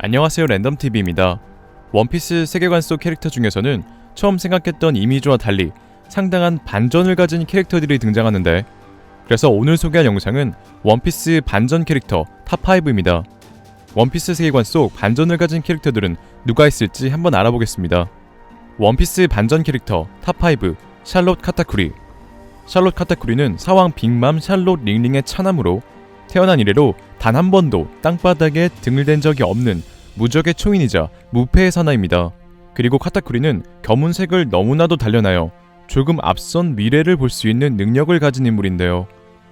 안녕하세요, 랜덤TV입니다. 원피스 세계관 속 캐릭터 중에서는 처음 생각했던 이미지와 달리 상당한 반전을 가진 캐릭터들이 등장하는데, 그래서 오늘 소개할 영상은 원피스 반전 캐릭터 탑5입니다. 원피스 세계관 속 반전을 가진 캐릭터들은 누가 있을지 한번 알아보겠습니다. 원피스 반전 캐릭터 탑5 샬롯 카타쿠리. 샬롯 카타쿠리는 사왕 빅맘 샬롯 링링의 차남으로 태어난 이래로 단 한 번도 땅바닥에 등을 댄 적이 없는 무적의 초인이자 무패의 사나이입니다. 그리고 카타쿠리는 검은색을 너무나도 단련하여 조금 앞선 미래를 볼 수 있는 능력을 가진 인물인데요.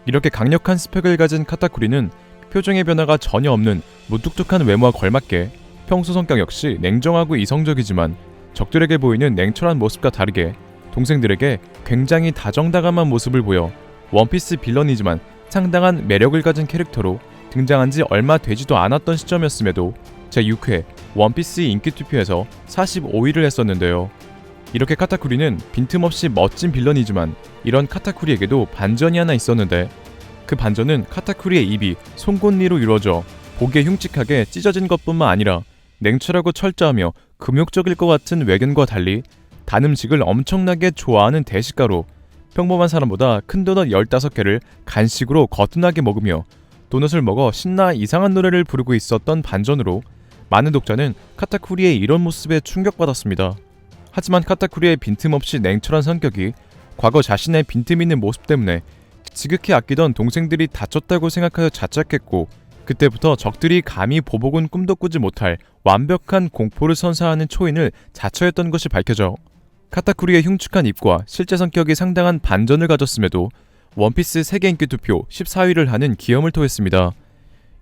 이렇게 강력한 스펙을 가진 카타쿠리는 표정의 변화가 전혀 없는 무뚝뚝한 외모와 걸맞게 평소 성격 역시 냉정하고 이성적이지만 적들에게 보이는 냉철한 모습과 다르게 동생들에게 굉장히 다정다감한 모습을 보여 원피스 빌런이지만 상당한 매력을 가진 캐릭터로 등장한 지 얼마 되지도 않았던 시점이었음에도 제6회 원피스 인기 투표에서 45위를 했었는데요. 이렇게 카타쿠리는 빈틈없이 멋진 빌런이지만 이런 카타쿠리에게도 반전이 하나 있었는데, 그 반전은 카타쿠리의 입이 송곳니로 이루어져 보기에 흉측하게 찢어진 것뿐만 아니라 냉철하고 철저하며 금욕적일 것 같은 외견과 달리 단 음식을 엄청나게 좋아하는 대식가로 평범한 사람보다 큰 도넛 15개를 간식으로 거뜬하게 먹으며 도넛을 먹어 신나 이상한 노래를 부르고 있었던 반전으로 많은 독자는 카타쿠리의 이런 모습에 충격받았습니다. 하지만 카타쿠리의 빈틈없이 냉철한 성격이 과거 자신의 빈틈 있는 모습 때문에 지극히 아끼던 동생들이 다쳤다고 생각하여 자책했고, 그때부터 적들이 감히 보복은 꿈도 꾸지 못할 완벽한 공포를 선사하는 초인을 자처했던 것이 밝혀져 카타쿠리의 흉측한 입과 실제 성격이 상당한 반전을 가졌음에도 원피스 세계 인기 투표 14위를 하는 기염을 토했습니다.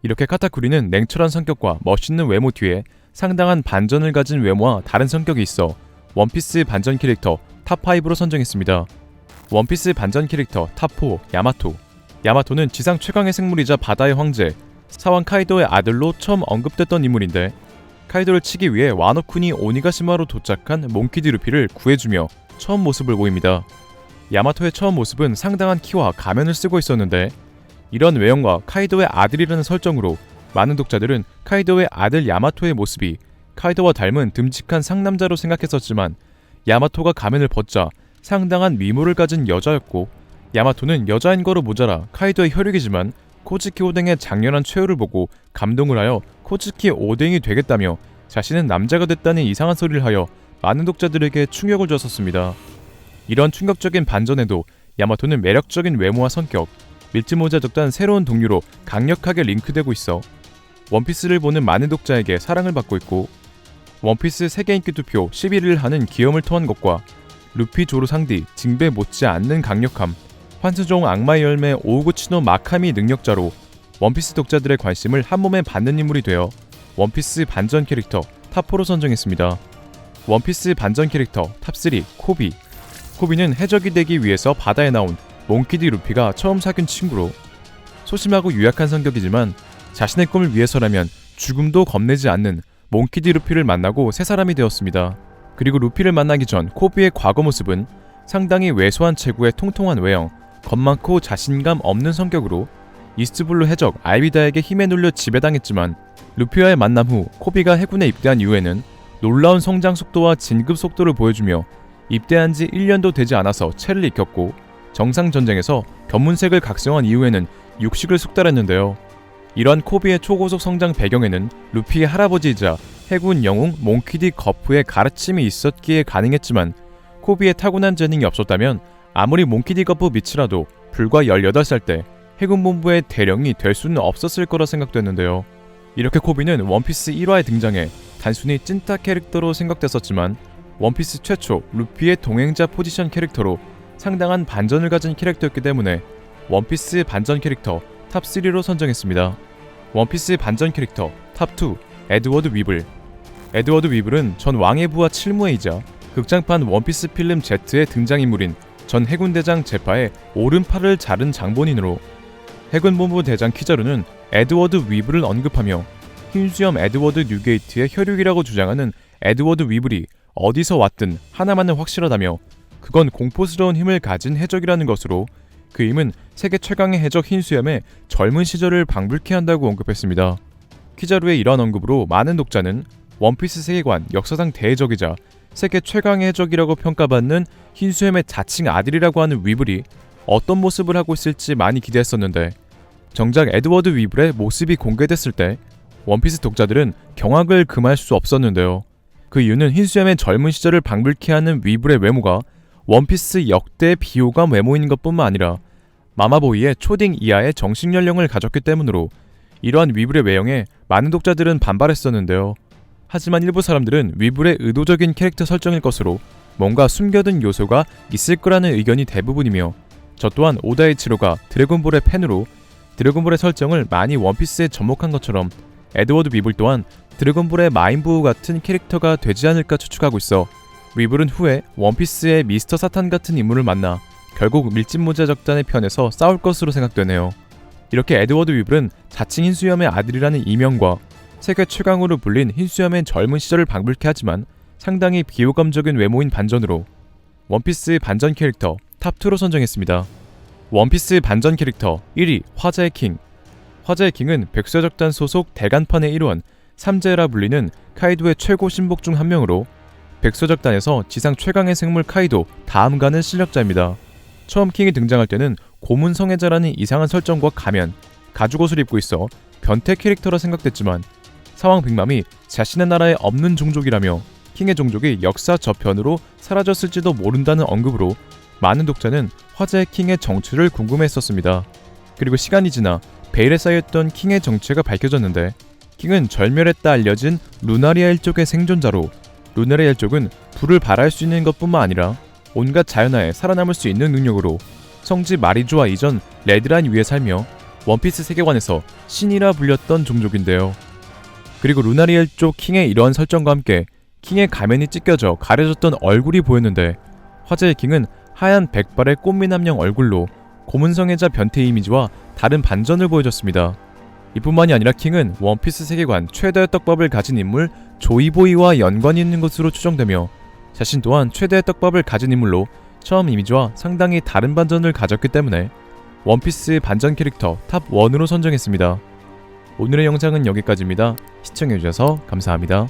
이렇게 카타쿠리는 냉철한 성격과 멋있는 외모 뒤에 상당한 반전을 가진 외모와 다른 성격이 있어 원피스 반전 캐릭터 탑5로 선정했습니다. 원피스 반전 캐릭터 탑4 야마토. 야마토는 지상 최강의 생물이자 바다의 황제 사왕 카이도의 아들로 처음 언급됐던 인물인데, 카이도를 치기 위해 와노쿠니 오니가시마로 도착한 몽키디 루피를 구해주며 처음 모습을 보입니다. 야마토의 처음 모습은 상당한 키와 가면을 쓰고 있었는데, 이런 외형과 카이도의 아들이라는 설정으로 많은 독자들은 카이도의 아들 야마토의 모습이 카이도와 닮은 듬직한 상남자로 생각했었지만, 야마토가 가면을 벗자 상당한 미모를 가진 여자였고, 야마토는 여자인 거로 모자라 카이도의 혈육이지만 코츠키 오뎅의 장렬한 최후를 보고 감동을 하여 코츠키 오뎅이 되겠다며 자신은 남자가 됐다는 이상한 소리를 하여 많은 독자들에게 충격을 줬었습니다. 이런 충격적인 반전에도 야마토는 매력적인 외모와 성격, 믿지 못하던 새로운 동료로 강력하게 링크되고 있어 원피스를 보는 많은 독자에게 사랑을 받고 있고, 원피스 세계 인기 투표 11위를 하는 기염을 토한 것과 루피 조로 상디 징배 못지않는 강력함, 환수종 악마의 열매 오우구치노 마카미 능력자로 원피스 독자들의 관심을 한몸에 받는 인물이 되어 원피스 반전 캐릭터 탑4로 선정했습니다. 원피스 반전 캐릭터 탑3 코비. 코비는 해적이 되기 위해서 바다에 나온 몽키디 루피가 처음 사귄 친구로 소심하고 유약한 성격이지만 자신의 꿈을 위해서라면 죽음도 겁내지 않는 몽키디 루피를 만나고 새 사람이 되었습니다. 그리고 루피를 만나기 전 코비의 과거 모습은 상당히 왜소한 체구의 통통한 외형, 겁 많고 자신감 없는 성격으로 이스트블루 해적 알비다에게 힘에 눌려 지배당했지만, 루피와의 만남 후 코비가 해군에 입대한 이후에는 놀라운 성장 속도와 진급 속도를 보여주며 입대한 지 1년도 되지 않아서 체를 익혔고, 정상전쟁에서 견문색을 각성한 이후에는 육식을 숙달했는데요. 이러한 코비의 초고속 성장 배경에는 루피의 할아버지이자 해군 영웅 몽키디 거프의 가르침이 있었기에 가능했지만, 코비의 타고난 재능이 없었다면 아무리 몽키디 거프 미치라도 불과 18살 때 해군본부의 대령이 될 수는 없었을 거라 생각됐는데요. 이렇게 코비는 원피스 1화에 등장해 단순히 찐따 캐릭터로 생각됐었지만, 원피스 최초 루피의 동행자 포지션 캐릭터로 상당한 반전을 가진 캐릭터였기 때문에 원피스 반전 캐릭터 탑3로 선정했습니다. 원피스 반전 캐릭터 탑2 에드워드 위블. 에드워드 위블은 전 왕의 부하 칠무회이자 극장판 원피스 필름 Z의 등장인물인 전 해군대장 제파의 오른팔을 자른 장본인으로, 해군본부 대장 키자루는 에드워드 위블을 언급하며 흰수염 에드워드 뉴게이트의 혈육이라고 주장하는 에드워드 위블이 어디서 왔든 하나만은 확실하다며 그건 공포스러운 힘을 가진 해적이라는 것으로, 그 힘은 세계 최강의 해적 흰수염의 젊은 시절을 방불케 한다고 언급했습니다. 키자루의 이러한 언급으로 많은 독자는 원피스 세계관 역사상 대해적이자 세계 최강의 해적이라고 평가받는 흰수염의 자칭 아들이라고 하는 위블이 어떤 모습을 하고 있을지 많이 기대했었는데, 정작 에드워드 위블의 모습이 공개됐을 때 원피스 독자들은 경악을 금할 수 없었는데요. 그 이유는 흰수염의 젊은 시절을 방불케 하는 위블의 외모가 원피스 역대 비호감 외모인 것뿐만 아니라 마마보이의 초딩 이하의 정식연령을 가졌기 때문으로 이러한 위블의 외형에 많은 독자들은 반발했었는데요. 하지만 일부 사람들은 위블의 의도적인 캐릭터 설정일 것으로 뭔가 숨겨둔 요소가 있을 거라는 의견이 대부분이며, 저 또한 오다이치로가 드래곤볼의 팬으로 드래곤볼의 설정을 많이 원피스에 접목한 것처럼 에드워드 위블 또한 드래곤볼의 마인부우 같은 캐릭터가 되지 않을까 추측하고 있어 위블은 후에 원피스의 미스터 사탄 같은 인물을 만나 결국 밀짚모자 적단의 편에서 싸울 것으로 생각되네요. 이렇게 에드워드 위블은 자칭 흰수염의 아들이라는 이명과 세계 최강으로 불린 흰수염의 젊은 시절을 방불케 하지만 상당히 비호감적인 외모인 반전으로 원피스 반전 캐릭터 탑2로 선정했습니다. 원피스 반전 캐릭터 1위 화자의 킹. 화자의 킹은 백수여적단 소속 대간판의 일원 삼재라 불리는 카이도의 최고 신복 중 한 명으로 백수여적단에서 지상 최강의 생물 카이도 다음 가는 실력자입니다. 처음 킹이 등장할 때는 고문 성애자라는 이상한 설정과 가면, 가죽옷을 입고 있어 변태 캐릭터라 생각됐지만 사왕 빅맘이 자신의 나라에 없는 종족이라며 킹의 종족이 역사 저편으로 사라졌을지도 모른다는 언급으로 많은 독자는 화자의 킹의 정체를 궁금해했었습니다. 그리고 시간이 지나 베일에 쌓였던 킹의 정체가 밝혀졌는데, 킹은 절멸했다 알려진 루나리아 일족의 생존자로, 루나리아 일족은 불을 발할 수 있는 것뿐만 아니라 온갖 자연하에 살아남을 수 있는 능력으로 성지 마리조아 이전 레드라인 위에 살며 원피스 세계관에서 신이라 불렸던 종족인데요. 그리고 루나리아 일족 킹의 이러한 설정과 함께 킹의 가면이 찢겨져 가려졌던 얼굴이 보였는데, 화자의 킹은 하얀 백발의 꽃미남형 얼굴로 고문성애자 변태 이미지와 다른 반전을 보여줬습니다. 이뿐만이 아니라 킹은 원피스 세계관 최대의 떡밥을 가진 인물 조이보이와 연관이 있는 것으로 추정되며, 자신 또한 최대의 떡밥을 가진 인물로 처음 이미지와 상당히 다른 반전을 가졌기 때문에 원피스 반전 캐릭터 탑1으로 선정했습니다. 오늘의 영상은 여기까지입니다. 시청해주셔서 감사합니다.